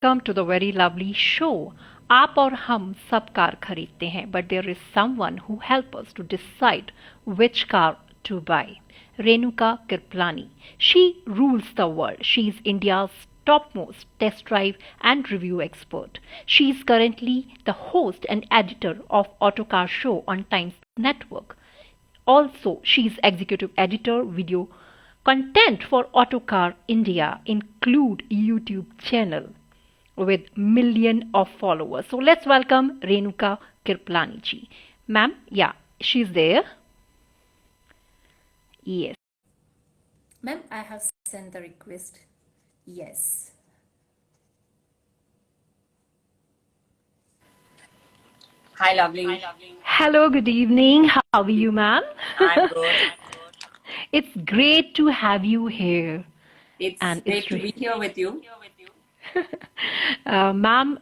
welcome to the very lovely show. आप और हम सब कार खरीदते हैं, but there is someone who help us to decide which car to buy. Renuka Kirpalani. She rules the world. She is India's topmost test drive and review expert. She is currently the host and editor of Autocar Show on Times Network. Also, she is executive editor, video content for Autocar India, include YouTube channel with million of followers. So let's welcome Renuka Kirpalani ji. Ma'am, yeah, she's there. Yes. Ma'am, I have sent the request. Yes. Hi, lovely. Hello, good evening. How are you, ma'am? I'm good. It's great to have you here. It's And great it's to be here with you. Ma'am,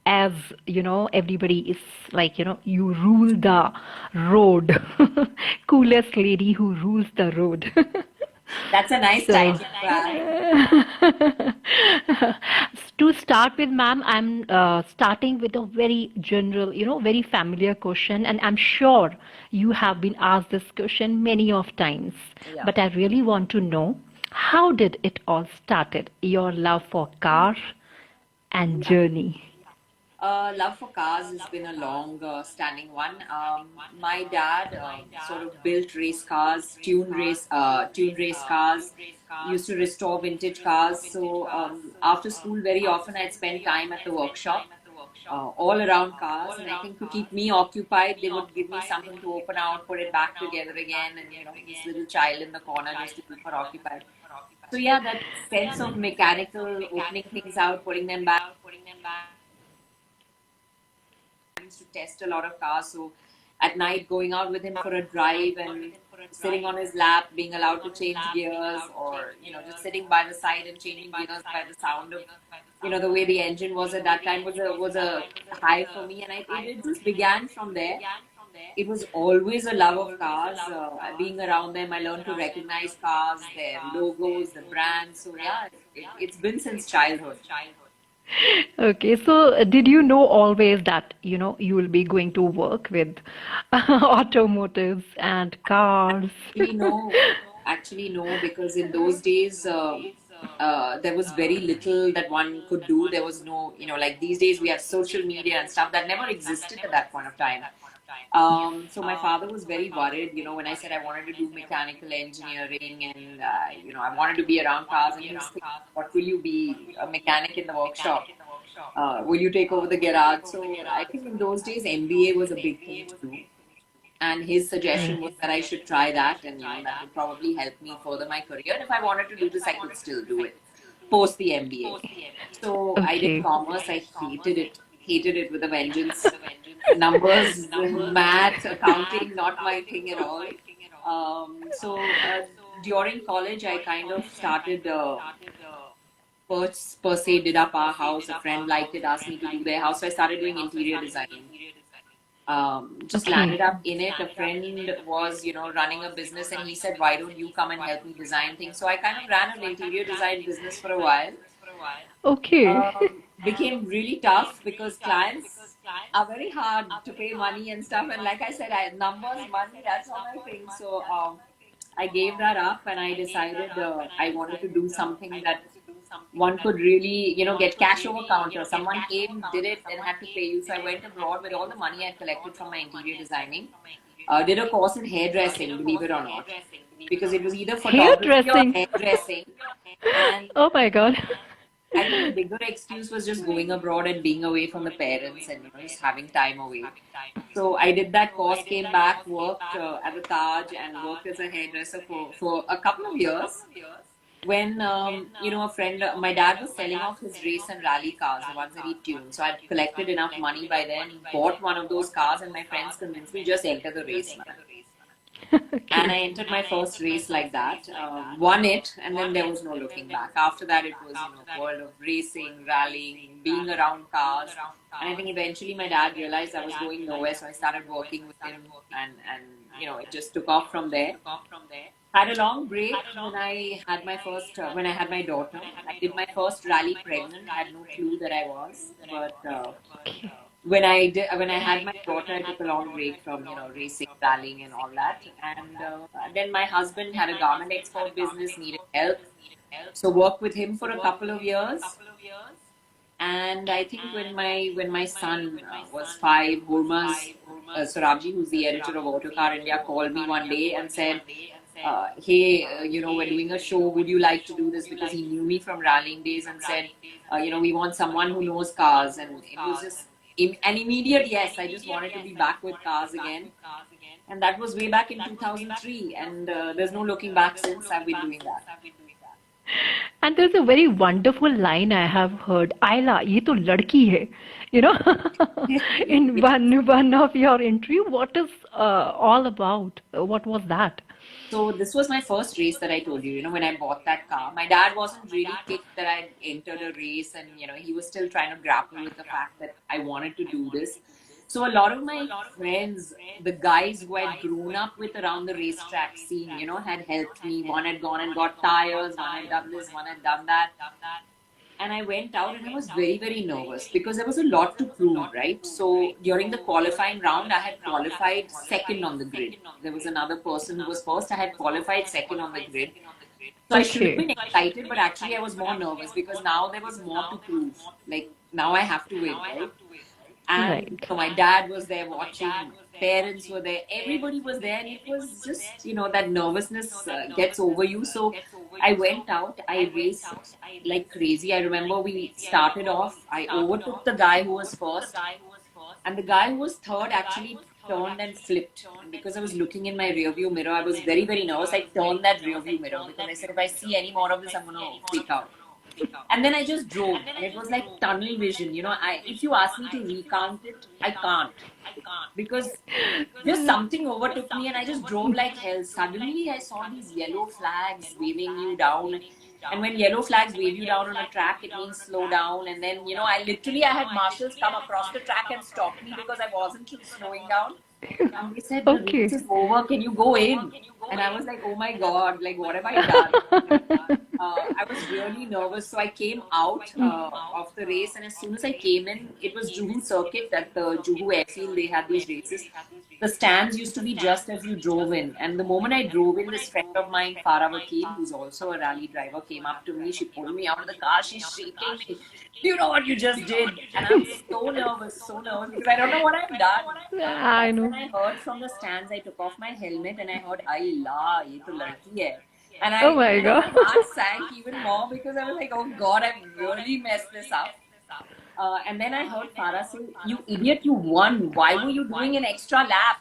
as you know, everybody is like, you rule the road. Coolest lady who rules the road. That's a nice So, title to have. to start with, ma'am, I'm starting with a very general, very familiar question, and I'm sure you have been asked this question many of times. Yeah. But I really want to know, how did it all started? Your love for cars and journey. Love for cars has been a long standing one. My dad sort of built race cars, tuned race cars, used to restore vintage cars. So after school, very often I'd spend time at the workshop, all around cars. And I think to keep me occupied, they would give me something to open out, put it back together again, and this little child in the corner just to keep her occupied. So yeah, that sense of mechanical opening things out, putting them back. Used to test a lot of cars. So at night, going out with him for a drive and sitting on his lap, being allowed to change gears, or just sitting by the side and changing gears by the sound of the way the engine was at that time was a high for me, and it just began from there. It was always a love of cars. Being around them, I learned to recognize cars, their logos, the brands. So yeah, it's been since childhood. Okay, so did you know always that, you will be going to work with automotives and cars? Actually, no. Actually, no, because in those days, there was very little that one could do. There was no, like these days we have social media and stuff that never existed at that point of time. So my father was very worried, when I said I wanted to do mechanical engineering and, I wanted to be around cars, and he was thinking, what will you be, a mechanic in the workshop? Will you take over the garage? So I think in those days, MBA was a big thing to do. And his suggestion was that I should try that, and that would probably help me further my career. And if I wanted to do this, I could still do it post the MBA. So I did Okay. commerce. I hated it with a vengeance. Numbers, math, accounting, not my thing at all. So during college, I kind of started. Per se, did up our house. A friend liked it, asked me to do their house. So I started doing interior designing. Just landed Okay. up in it. A friend was, running a business, and he said, "Why don't you come and help me design things?" So I kind of ran an interior design business for a while. Okay. Became really tough because clients are very hard to pay money and stuff. And like I said, numbers, money, that's all my thing. So I gave that up, and I decided I wanted to do something that one could really, get cash over counter. Someone came, did it, and had to pay you. So I went abroad with all the money I collected from my interior designing. Did a course in hairdressing, believe it or not, because it was either photography or Hairdressing. hairdressing. And Oh my God. I think the bigger excuse was just going abroad and being away from the parents and just having time away. So I did that course, came back, worked at the Taj, and worked as a hairdresser for a couple of years. When a friend, my dad was selling off his race and rally cars, the ones that he tuned. So I'd collected enough money by then, bought one of those cars, and my friends convinced me just enter the race, man. And I Okay. entered my first race like that, won it, and then there was no looking back. After that, it was world of racing, rallying, being around cars. And I think eventually my dad realized I was going nowhere, so I started working with him and it just took off from there. Had a long break when I had my first, when I had my daughter. I did my first rally pregnant, had no clue that I was. But Okay. when I had my daughter, I took a long break from, racing, rallying and all that. And then my husband had a garment export business, needed help. So worked with him for a couple of years. And I think when my son was 5, Hormaz Sorabji, who's the editor of Autocar India, called me one day and said, "Hey, we're doing a show. Would you like to do this?" Because he knew me from rallying days and said, "We want someone who knows cars." And it was just an immediate yes. I just wanted to be back with cars again, and that was way back in 2003. And there's no looking back since. I've been doing that. And there's a very wonderful line I have heard. Ayla, ये तो लड़की है. You know, in one of your interview, what is all about? What was that? So this was my first race that I told you, when I bought that car. My dad wasn't really kicked that I entered a race, and he was still trying to grapple with the fact that I wanted to do this. So a lot of my friends, the guys who I'd grown up with around the racetrack scene, had helped me. One had gone and got tires, one had done this, one had done that. And I went out and I was very, very nervous because there was a lot to prove, right? So during the qualifying round, I had qualified second on the grid. There was another person who was first. I had qualified second on the grid. So I should have been excited, but actually I was more nervous because now there was more to prove. Like now I have to win, right? And so my dad was there watching, parents were there, everybody was there, and it was just, that nervousness gets over you. So I went out, I raced like crazy. I remember we started off, I overtook the guy who was first, and the guy who was third actually turned and flipped. And because I was looking in my rearview mirror, I was very, very nervous. I turned that rearview mirror because I said, if I see any more of this, I'm going to freak out. And then I just drove, and it was like tunnel vision. If you ask me to recount it, I can't, because just something overtook me, and I just drove like hell. Suddenly, I saw these yellow flags waving you down, and when yellow flags wave you down on a track, it means slow down. And then, I had marshals come across the track and stop me because I wasn't slowing down. And they said, the race is over, can you go in? And I was like, oh my God, like what have I done? I was really nervous. So I came out of the race, and as soon as I came in, it was Juhu circuit at the Juhu airfield. They had these races. The stands used to be just as you drove in. And the moment I drove in, this friend of mine, Farah Vakil, who's also a rally driver, came up to me. She pulled me out of the car. She's shaking me. Do you know what you just did? And I'm so nervous because I don't know what I've done. I know. When I heard from the stands, I took off my helmet and I heard, "Allah, ye to ladki hai." And Oh my God. my heart sank even more because I was like, oh God, I've really messed this up. And then I heard Farah say, "You idiot, you won. Why were you doing an extra lap?"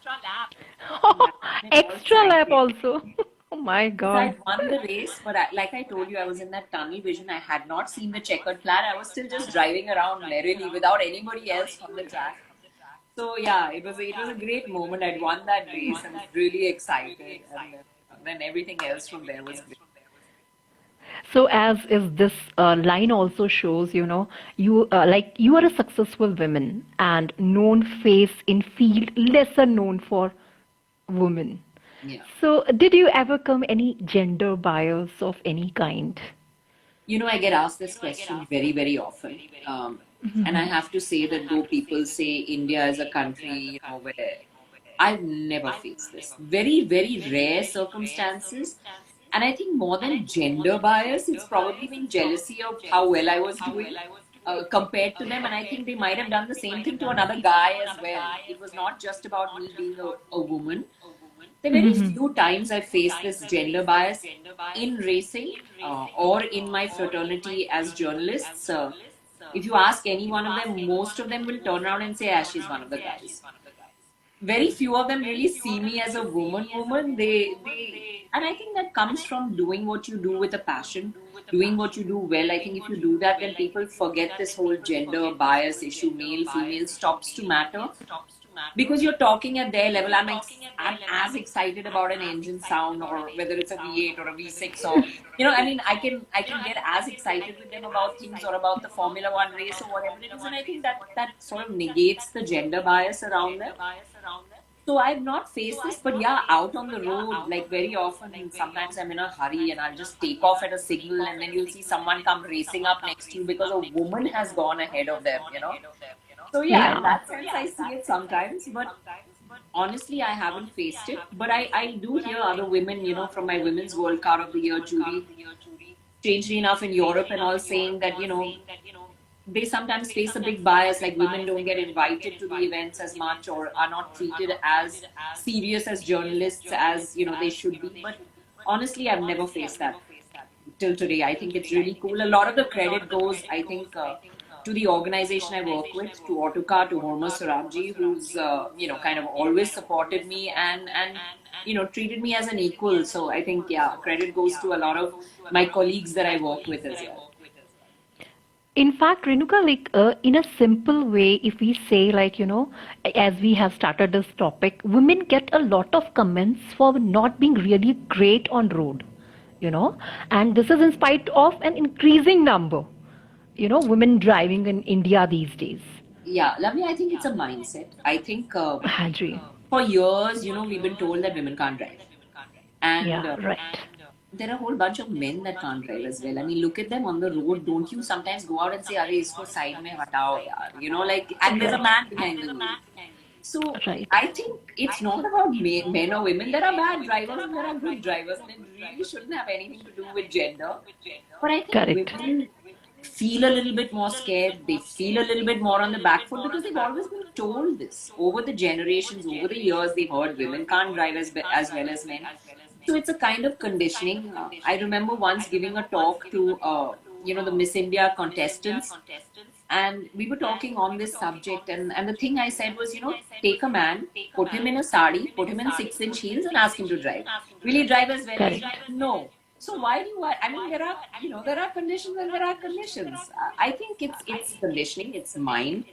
Extra lap also. Oh my So God. I won the race, but like I told you, I was in that tunnel vision. I had not seen the checkered flag. I was still just driving around merrily without anybody else on the track. So yeah, it was a great moment. I'd won that race. I was really excited, and then everything else from there was great. So as is this line also shows, you you are a successful woman and known face in field lesser known for women. Yeah. So did you ever come any gender bias of any kind? I get asked this question very, very often. And I have to say that though people say India is a country, where I've never faced this. Very, very rare circumstances. And I think more than gender bias, it's probably been jealousy of how well I was doing compared to them. And I think they might have done the same thing to another guy as well. It was not just about me being a woman. There are very few times I faced this gender bias in racing or in my fraternity as journalists. If you ask any one of them, most of them will turn around and say, she's one of the guys. Very few of them really see me as a woman. And I think that comes from doing what you do with a passion, doing what you do well. I think if you do that, then people forget this whole gender bias issue, male, female, stops to matter. Because you're talking at their level. I'm as excited about an engine sound, or whether it's a V8 or a V6, or I can get as excited with them about things, or about the Formula One race or whatever it is. And I think that sort of negates the gender bias around them. So I've not faced this, but yeah, out on the road, like very often, sometimes I'm in a hurry and I'll just take off at a signal, and then you'll see someone come racing up next to you because a woman has gone ahead of them, you know. So yeah, in Yeah. that sense, I see it sometimes, but honestly, I haven't faced it. But I do hear other women, you know, from my Women's World Car of the Year jury, strangely enough, in Europe and all, saying that, you know, they sometimes face a big bias, like women don't get invited to the events as much or are not treated as serious as journalists as, you know, they should be. But honestly, I've never faced that till today. I think it's really cool. A lot of the credit goes, I think, to the organization I work with, to Autocar, to Horma Sarabji, who's you know, kind of always supported me and you know, treated me as an equal. So I think, yeah, credit goes to a lot of my colleagues that I work with as well. In fact, Renuka, like in a simple way, if we say, like, as we have started this topic, women get a lot of comments for not being really great on road, and this is in spite of an increasing number, women driving in India these days. Yeah, Lavanya, I think it's a mindset. I think हाँ जी. for years, you know, we've been told that women can't drive. And Yeah, right. there are a whole bunch of men that can't drive as well. I mean, look at them on the road. Don't you sometimes go out and say, "Arey, isko side mein hatao, yaar." You know, like, and there's a man behind the wheel. So Right. I think it's not about men or women. There are bad drivers and there are good drivers, and it really shouldn't have anything to do with gender. But I think Correct. women feel a little bit more scared. They feel a little bit more on the back foot because they've always been told this over the generations, over the years. They've heard women can't drive as well as men. So it's a kind of conditioning. I remember once giving a talk to you know, the Miss India contestants, and we were talking on this subject, and the thing I said was, you know, take a man, put him in a sari, put him in 6-inch heels, and ask him to drive. Will he drive as well as you? Correct. No. So why do you? I mean, there are, you know, there are conditions and there are conditions. I think it's conditioning. It's mind.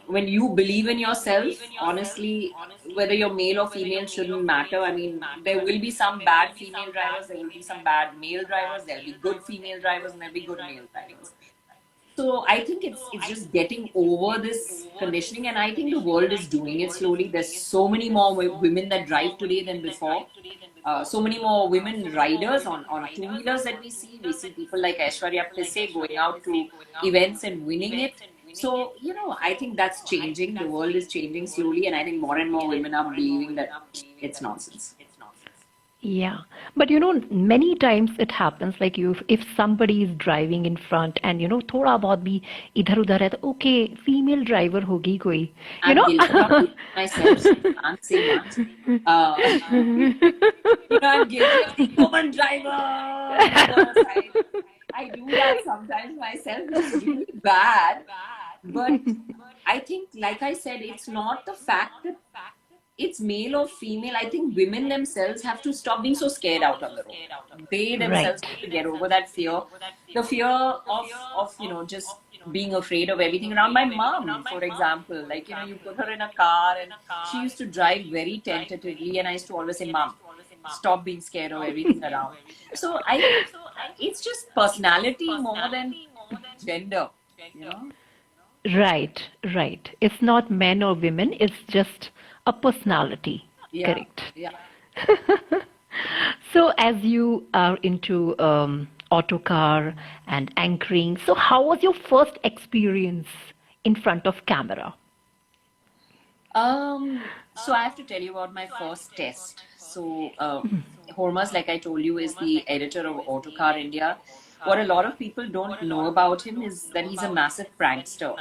When you believe in yourself, honestly, whether you're male or female shouldn't matter. I mean, there will be some bad female drivers, there will be some bad male drivers, there'll be good female drivers, and there'll be good male drivers. So I think it's just getting over this conditioning, and I think the world is doing it slowly. There's so many more women that drive today than before. So many more women riders on two-wheelers that we see. We see people like Aishwarya Pisse going out to events and winning it. So, you know, I think that's changing. The world is changing slowly, and I think more and more women are believing that it's nonsense. Yeah, but many times it happens like if somebody is driving in front and थोड़ा बहुत भी इधर उधर है तो okay, female driver होगी कोई, I'm guilty of it myself, so I can't say much. You know, I'm guilty of the woman driver. I do that sometimes myself, which is really bad. But I think, like I said, it's not the fact that it's male or female. I think women themselves have to stop being so scared out on the road. They themselves Right. have to get over that fear. The fear of you know, just being afraid of everything around. My mom, for example, like, you know, you put her in a car and she used to drive very tentatively, and I used to always say, "Mom, stop being scared of everything around." So I think it's just personality more than gender, you know. Right, right. It's not men or women, it's just a personality. Yeah, Correct. yeah. So, as you are into autocar and anchoring, so how was your first experience in front of camera? So I have to tell you about my first test. So, Hormas, like I told you, is the editor of Autocar India. What a lot of people don't know about him is that he's a massive prankster.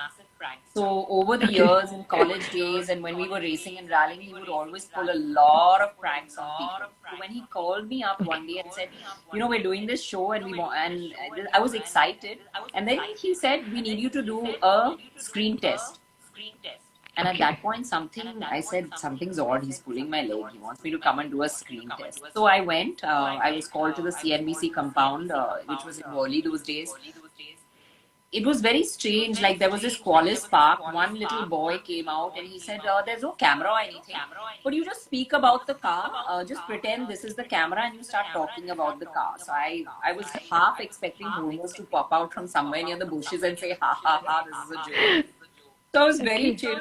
So over the Okay. years in college days and when we were racing and rallying, he would always pull a lot of pranks on people. So when he called me up one day and said, "You know, we're doing this show and we want," and I was excited. And then he said, "We need you to do a screen test." And at Okay. that point, I said, something's odd. He's pulling my leg. He wants me to come and do a screen test. So I went. I was called to the CNBC compound, which was in Worli those days. It was very strange. Like, there was this Qualis Park. One little boy came out and he said, "There's no camera or anything, but you just speak about the car. Just pretend this is the camera and you start talking about the car." So I was half expecting Homos to pop out from somewhere near the bushes and say, "Ha ha ha, this is a joke." So I was very Okay. chill.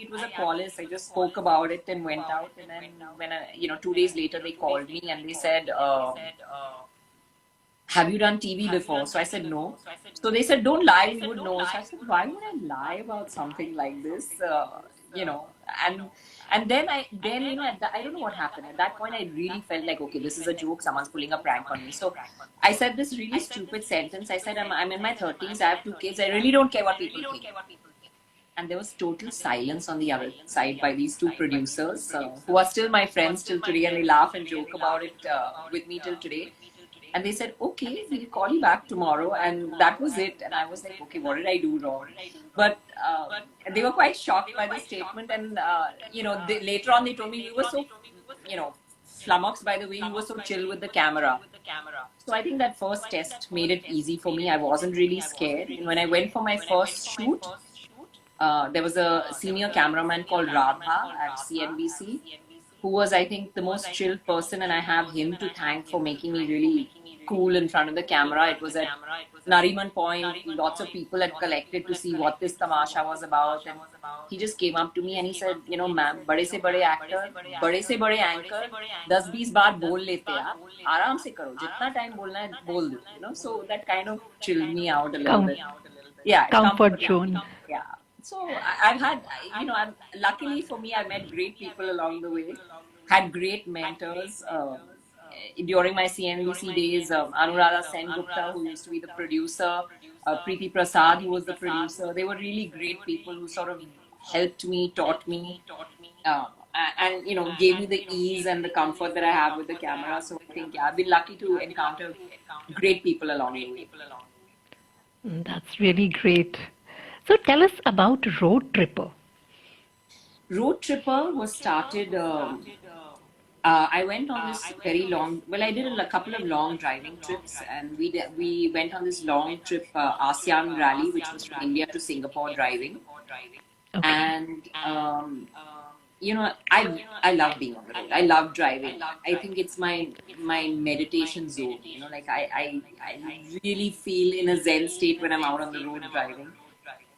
It was a qualis. I just spoke about it and went out. And then when 2 days later they called me and they said, "Have you done TV before?" So I said no. So they said, "Don't lie, we would know." So I said, "Why would I lie about something like this?" You know, and then I don't know what happened. At that point, I really felt like, okay, this is a joke. Someone's pulling a prank on me. So I said this really stupid sentence. I said, I'm in my 30s. I have 2 kids. I really don't care what people think. And there was total silence on the other side by these two producers who are still my friends till today, and they laugh and joke about it with me till today. And they said, "Okay, we'll call you back tomorrow." And that was it. And I was like, "Okay, what did I do wrong?" But they were quite shocked by the statement. And later on they told me, "You were so flummoxed by the way you were so chill with the camera." So I think that first test made it easy for me. I wasn't really scared. And when I went for my first shoot, there was a senior cameraman called Radha at CNBC, who was, I think, the most chill person, and I have him to thank for making me really cool in front of the camera. It was at Nariman Point. Lots of people had collected to see what this tamasha was about, and he just came up to me and he said, "Ma'am, bade se bade actor, bade se bade anchor, 10-20 बार बोल लेते आप, आराम से करो, जितना time बोलना है बोल दो." So that kind of chilled me out a little Com- bit. Yeah, Comfort comfort. zone. Yeah. So I've had, luckily for me, I met great people along the way, had great mentors. During my CNBC days, Anuradha Sen-Gupta, who used to be the producer, Preeti Prasad, who was the producer, they were really great people who sort of helped me, taught me, and gave me the ease and the comfort that I have with the camera. So I think, yeah, I've been lucky to encounter great people along the way. That's really great. So tell us about Road Tripper. Road Tripper was started. I went on this very long. Well, I did a couple of long driving trips, and we went on this long trip, ASEAN rally, which was from India to Singapore driving. Okay. And I love being on the road. I love driving. I think it's my meditation zone. Like I really feel in a Zen state when I'm out on the road driving.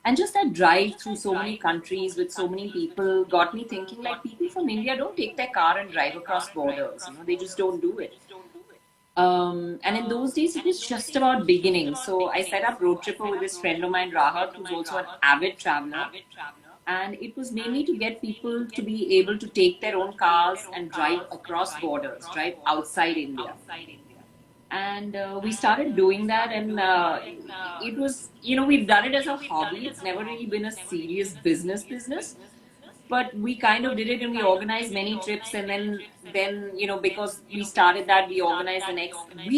And just that drive through so many countries with so many people got me thinking, like, people from India don't take their car and drive across borders. They just don't do it. And in those days, it was just about beginning. So I set up Road Tripper with this friend of mine, Rahat, who's also an avid traveler. And it was mainly to get people to be able to take their own cars and drive across borders, drive outside India. And we started doing that, and it was, we've done it as a hobby. It's never really been a serious business, but we kind of did it, and we organized many trips. And then because we started that, we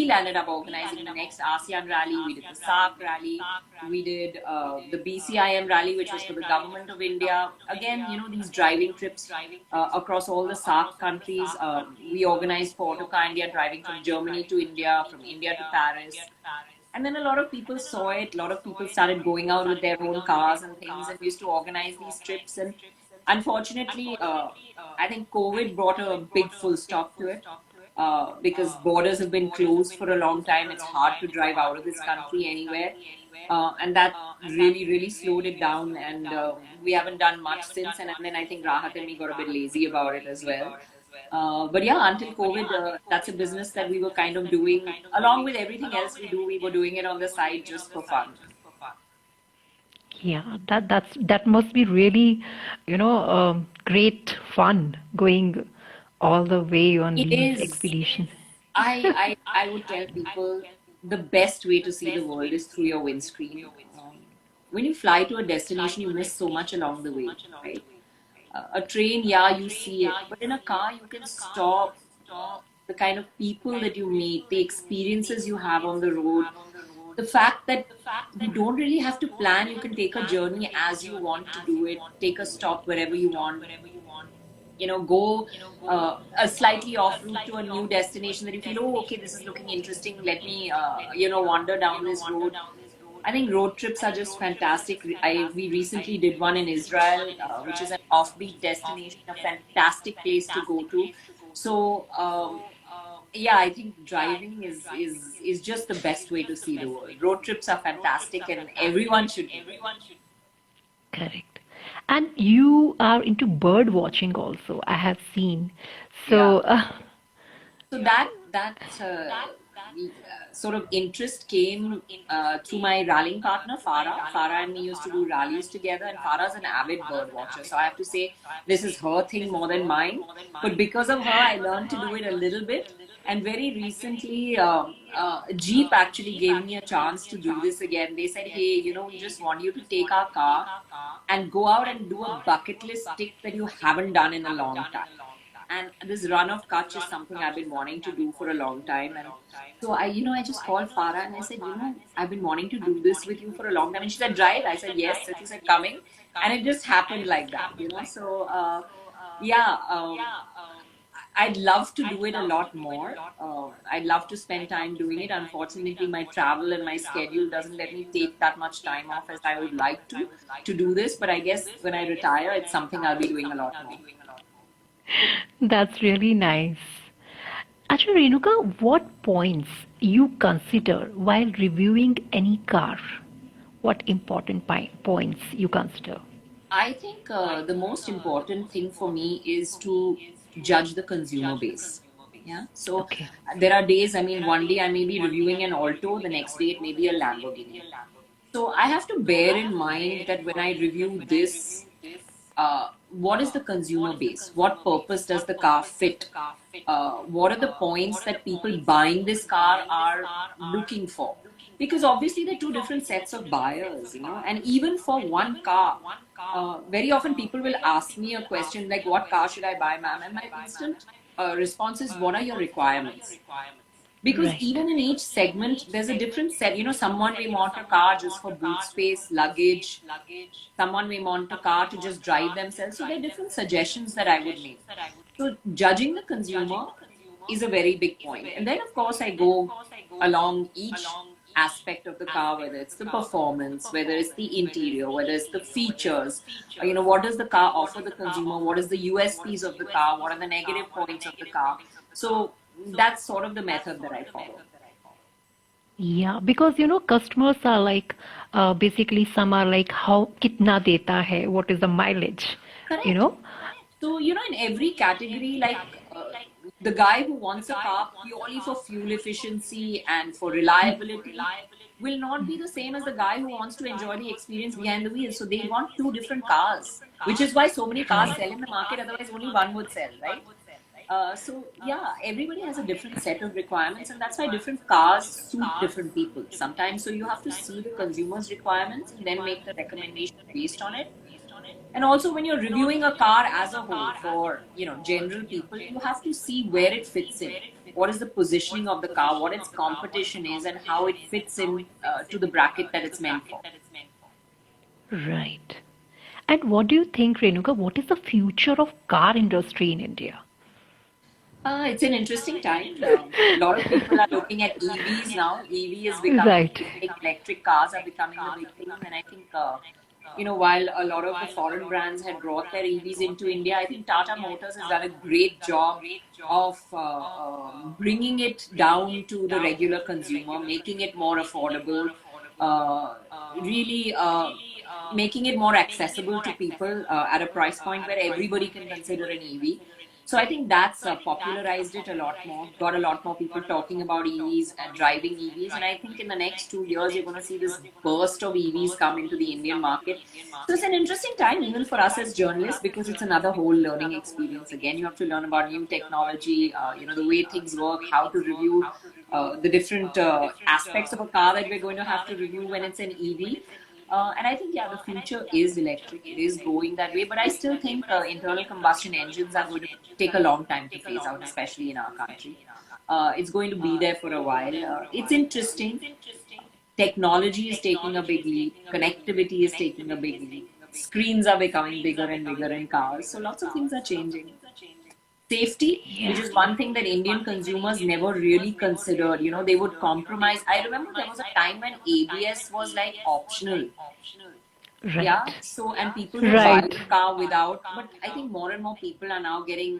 landed up organizing the next ASEAN rally. We did the SAARC rally, we did the BCIM rally, which was for the government of India. Again, these driving trips across all the SAARC countries. We organized for Autocar India, driving from Germany to India, from India to Paris. And then a lot of people saw it. A lot of people started going out with their own cars and things, and we used to organize these trips. And unfortunately, I think COVID brought a big full stop to it, because borders have been closed for a long time. It's hard to drive out of this country anywhere. And that really slowed it down. And we haven't done much since. And then I think Rahat and me got a bit lazy about it as well. But yeah, until COVID, that's a business that we were kind of doing along with everything else we do. We were doing it on the side just for fun. Yeah, that must be really, great fun going all the way on It these is. expeditions. I would tell people the best way to see the world is through your windscreen. When you fly to a destination, you miss so much along the way, right? A train, yeah, you see it, but in a car, you can stop. The kind of people that you meet, the experiences you have on the road, the fact that you don't really have to plan. You can take a journey as you want to do it, take a stop wherever you want, go a slightly off route to a new destination that you feel, oh, okay, this is looking interesting, let me wander down this road. I think road trips are just fantastic. We recently did one in Israel, which is an offbeat destination, a fantastic place to go to. So yeah, I think driving is just the best way to see the world. Road trips are fantastic, and everyone should do it. Correct. And you are into bird watching also, I have seen. Yeah. So, So that sort of interest came through my rallying partner Farah. Farah and me used to do rallies together, and Farah's an avid bird watcher. So I have to say this is her thing more than mine. But because of her, I learned to do it a little bit. And very recently, Jeep actually gave me a chance to do this again. They said, "Hey, we just want you to take our car and go out and do a bucket list tick that you haven't done in a long time." And this run of Kutch is something I've been wanting to do for a long time. And so I just called Farah and I said, I've been wanting to do this with you for a long time. And she said, drive. I said, yes. So she said, coming. And it just happened like that. So, yeah, I'd love to do it a lot more. I'd love to spend time doing it. Unfortunately, my travel and my schedule doesn't let me take that much time off as I would like to do this. But I guess when I retire, it's something I'll be doing a lot more. that's really nice. Actually, Renuka, what points you consider while reviewing any car? What important points you consider? I think the most important thing for me is to judge the consumer base. Yeah. So Okay. there are days, I mean, one day I may be reviewing an Alto, the next day it may be a Lamborghini. So I have to bear in mind that when I review this, what is the consumer base? What purpose does the car fit? What are the points that people buying this car are looking for? Because obviously there are two different sets of buyers. And even for one car, very often people will ask me a question like, "What car should I buy, ma'am?" And my instant response is, "What are your requirements?" Because Right. even in each segment, there's a different set. Someone may want a car just for boot space, luggage. Someone may want a car to just drive themselves. So there are different suggestions that I would make. So judging the consumer is a very big point. And then, of course, I go along each aspect of the car, whether it's the performance, whether it's the interior, whether it's the features. What does the car offer the consumer? What is the USPs of the car? What are the negative points of the car? So that's sort of the method that I follow. Yeah, because customers are like, basically some are like, how kitna deta hai? What is the mileage? You Correct. know? So, in every category, like the guy who wants a car purely for fuel efficiency and for reliability will not be the same as the guy who wants to enjoy the experience behind the wheel. So they want two different cars, which is why so many cars sell in the market. Otherwise, only one would sell, right? So yeah, everybody has a different set of requirements, and that's why different cars suit different people. Sometimes, so you have to see the consumer's requirements and then make the recommendation based on it. And also, when you're reviewing a car as a whole for general people, you have to see where it fits in. What is the positioning of the car? What its competition is, and how it fits in to the bracket that it's meant for. Right. And what do you think, Renuka? What is the future of car industry in India? It's an interesting time. A lot of people are looking at EVs now. EV is becoming Right. big. Electric cars are becoming the big thing. And I think, while a lot of the foreign brands had brought their EVs into India, I think Tata Motors has done a great job of bringing it down to the regular consumer, making it more affordable, uh, really making it more accessible to people at a price point where everybody can consider an EV. So I think that's popularized it a lot more, got a lot more people talking about EVs and driving EVs. And I think in the next 2 years, you're going to see this burst of EVs come into the Indian market. So it's an interesting time, even for us as journalists, because it's another whole learning experience. Again, you have to learn about new technology, the way things work, how to review the different aspects of a car that we're going to have to review when it's an EV. And I think, yeah, the future is electric. It is going that way. But I still think internal combustion engines are going to take a long time to phase out, especially in our country. It's going to be there for a while. It's interesting. Technology is taking a big leap. Connectivity is taking a big leap. Screens are becoming bigger and bigger in cars. So lots of things are changing. Safety, which Yeah. is one thing that Indian consumers never really considered. They would compromise. I remember there was a time when ABS was like optional. Yeah. Right. So, and people would buy Right. the car without, but I think more and more people are now getting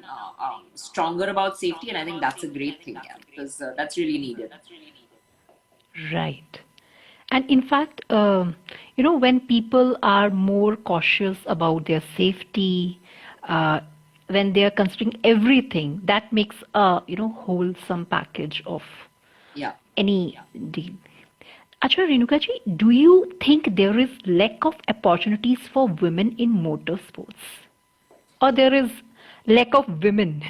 stronger about safety, and I think that's a great thing, yeah, because that's really needed. Right. And in fact, when people are more cautious about their safety, uh, when they are considering everything, that makes a wholesome package of Yeah. any deal. Acha Renuka ji, do you think there is lack of opportunities for women in motorsports, or there is lack of women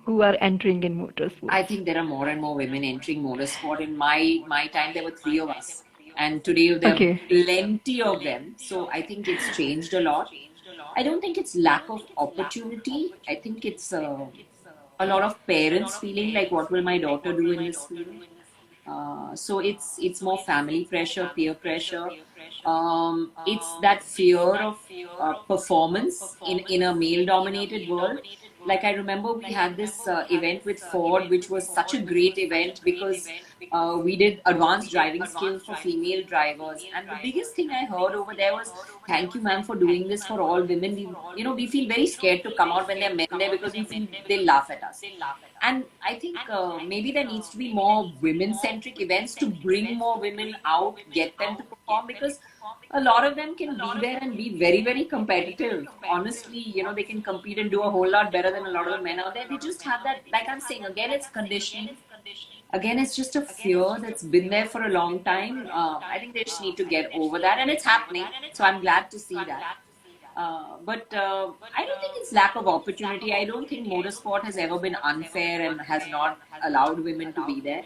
who are entering in I motorsports? think there are more and more women entering motorsport. In my time, there were three of us, and today there are Okay. plenty of them. So I think it's changed a lot. I don't think it's lack of opportunity. I think it's a lot of parents feeling like, what will my daughter do in this field? So it's more family pressure, peer pressure. It's that fear of performance in a male dominated world. Like, I remember we had this event with Ford, which was such a great event because we did advanced driving skills for female drivers. And the biggest thing I heard over there was, "Thank you, ma'am, for doing this for all women. We feel very scared to come out when there are men there because we feel they laugh at us." And I think maybe there needs to be more women centric events to bring more women out, get them to perform, because a lot of them can be there and be very, very competitive. Honestly, they can compete and do a whole lot better than a lot of the men out there. They just have that, like I'm saying, again, it's conditioning. Again, it's just a fear that's been there for a long time. I think they just need to get over that, and it's happening. So I'm glad to see that. But I don't think it's lack of opportunity. I don't think motorsport has ever been unfair and has not allowed women to be there.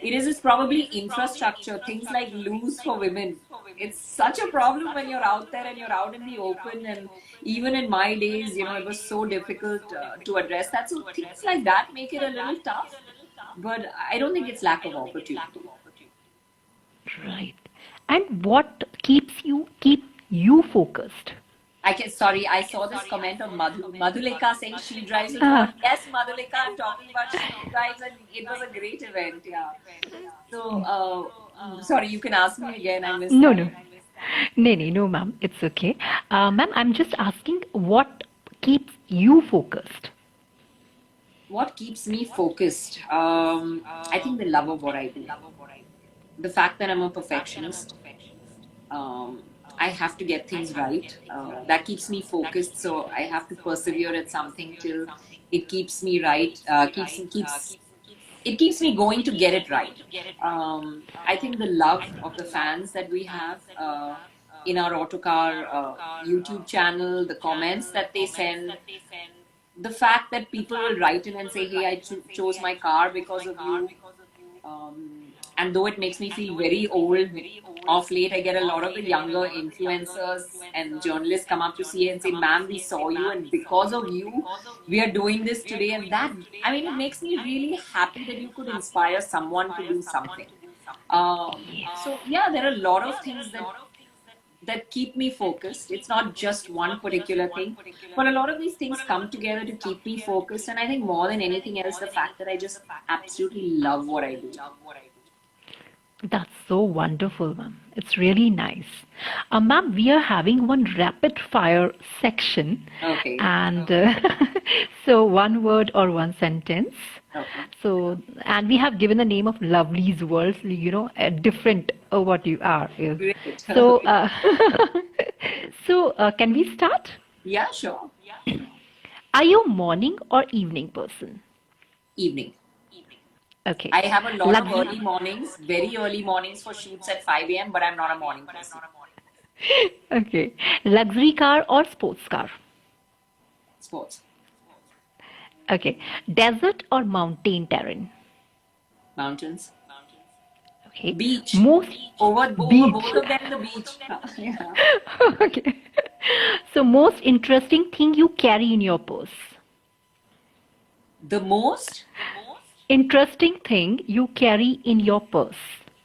It's probably infrastructure, things like loose for women. It's such a problem when you're out there and you're out in the open. And even in my days, it was so difficult to address that. So things like that make it a little tough. But I don't think it's lack of opportunity. Right. And what keep you focused? Sorry, I saw this comment of Madhulika saying she drives a Ford. Ah, Yes, Madhulika, I'm talking about she drives, and it was a great event. Yeah. So, sorry, you can ask me again. I missed no, that. no. No, ma'am. It's okay. Ma'am, I'm just asking what keeps you focused? What keeps me focused? I think the love of what I do. The fact that I'm a perfectionist. Um, I have to get things right. That keeps me focused. So I have to persevere at something till it keeps me right. It keeps me going to get it right. I think the love of the fans that we have in our Autocar YouTube channel, the comments that they send, the fact that people will write in and say, "Hey, I chose my car because of you." And though it makes me feel very old, off late, I get a lot of the younger influencers and journalists come up to see and say, "Ma'am, we saw you, and because of you, we are doing this today." And that, I mean, it makes me really happy that you could inspire someone to do something. So yeah, there are a lot of things that keep me focused. It's not just one particular thing, but a lot of these things come together to keep me focused. And I think more than anything else, the fact that I just absolutely love what I do. That's so wonderful, ma'am. It's really nice. Ma'am, we are having one rapid fire section, Okay. and so one word or one sentence. Okay. So, and we have given the name of Lovely's World, so, different what you are is. Great. So, can we start? Yeah, sure. Are you a morning or evening person? Evening. Okay. I have a lot of Luxury. early mornings, very early mornings for shoots at 5 a.m., but I'm not a morning person. Okay. Luxury car or sports car? Sports. Okay. Desert or mountain terrain? Mountains. Okay. Beach. Most Over beach. both of them, the beach. Yeah. Okay. So most interesting thing you carry in your purse? The Interesting thing you carry in your purse?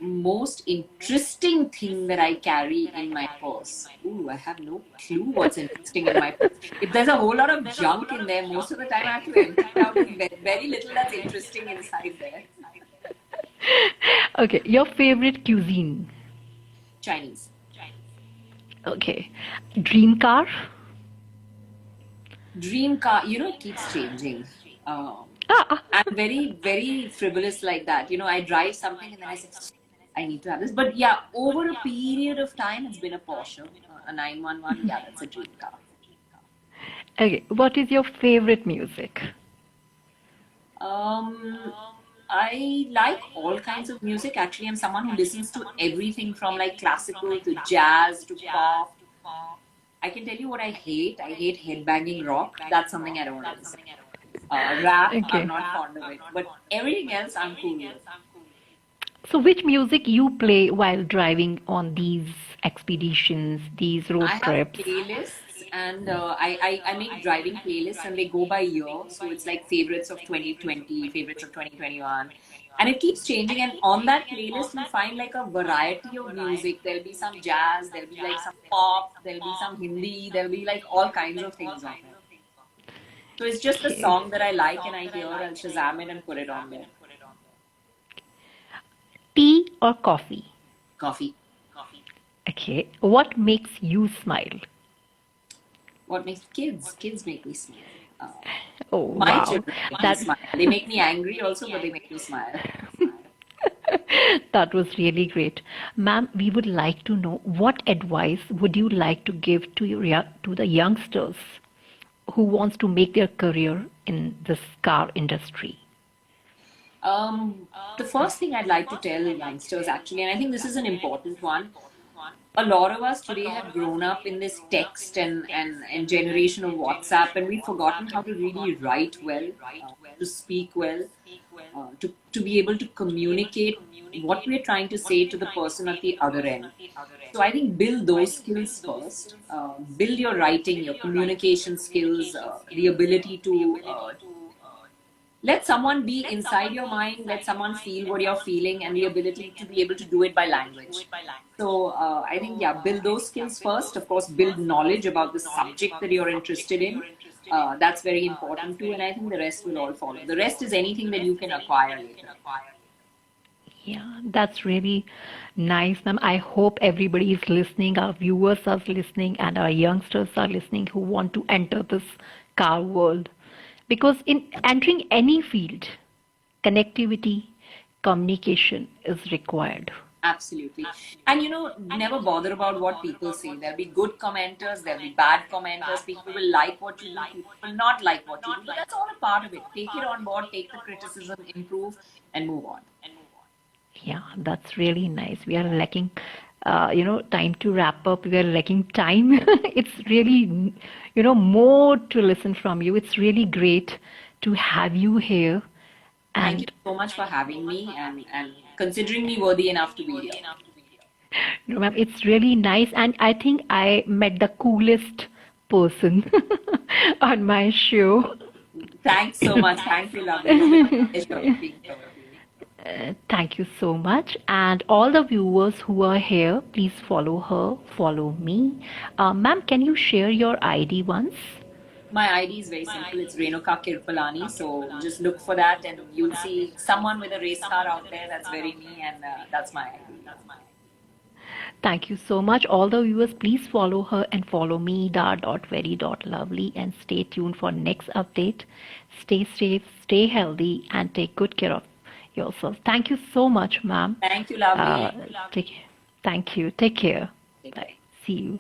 most interesting thing that I carry in my purse. Ooh, I have no clue what's interesting in my purse. If there's a whole lot of junk in there, most of the time I have to empty it out with very little that's interesting inside there. Okay. Your favorite cuisine? Chinese. Okay. Dream car? Dream car, it keeps changing. Ah, I'm very, very frivolous like that. I drive something and then I say, I need to have this. But yeah, over a period of time, it's been a Porsche, a 911. Yeah, that's a dream car. Okay, what is your favorite music? Um, I like all kinds of music. Actually, I'm someone who listens to everything from like classical to jazz to pop. I can tell you what I hate. I hate headbanging rock. That's something I don't want to listen. Rap, I'm Okay. not fond of it. But everything else, I'm cool with. So, which music you play while driving on these expeditions, these road I have trips? playlists and I make driving playlists and they go by year. So it's like favorites of 2020, favorites of 2021. And it keeps changing. And on that playlist, you'll find like a variety of music. There'll be some jazz, there'll be like some pop, there'll be some Hindi, there'll be like all kinds of things on there. So it's just the Okay. song that I like and I hear, I'll Shazam it and put it on there. Tea or coffee? Coffee. Okay. What makes you smile? What makes kids make me smile. Oh, My wow. children make me That smile. They make me angry also, but they make me smile. that was really great. Ma'am, we would like to know what advice would you like to give to to the youngsters who wants to make their career in this car industry? The first thing I'd like to tell youngsters actually, and I think this is an important one, a lot of us today have grown up in this text and generation of WhatsApp, and we've forgotten how to really write well, to speak well, to be able to communicate what we're trying to say to the person at the other end. So I think build those skills first. Build your writing, your communication skills, the ability to let someone be inside your mind, let someone feel what you're feeling, and the ability to be able to do it by language. So I think, yeah, build those skills first. Of course, build knowledge about the subject that you're interested in. That's very important too, and I think the rest will all follow. The rest is anything that you can acquire later. Yeah, that's really nice, ma'am. I hope everybody is listening, our viewers are listening, and our youngsters are listening who want to enter this car world. Because in entering any field, connectivity, communication is required. Absolutely. And never bother about what people say. There'll be good commenters, there'll be bad commenters. People will like what you do, people will not like what you do. But that's all a part of it. Take it on board, take the criticism, improve, and move on. Yeah, that's really nice. We are lacking, time to wrap up. We are lacking time. It's really, more to listen from you. It's really great to have you here. Thank you And, so much for having me and considering me worthy enough to be here. ma'am, it's really nice. And I think I met the coolest person on my show. Thanks so much. Thank you, lovely. It's been a pleasure being here. Thank you so much. And all the viewers who are here, please follow her, follow me. Ma'am, can you share your ID once? My ID is very simple. It's Renuka Kirpalani. So just look for that and you'll see someone with a race car out there. That's very me and that's my ID. Thank you so much. All the viewers, please follow her and follow me, dar.very.lovely, and stay tuned for next update. Stay safe, stay healthy, and take good care of yourself. Thank you so much, ma'am. Thank you, lovely. Thank you. Take care. Take care. Bye. See you.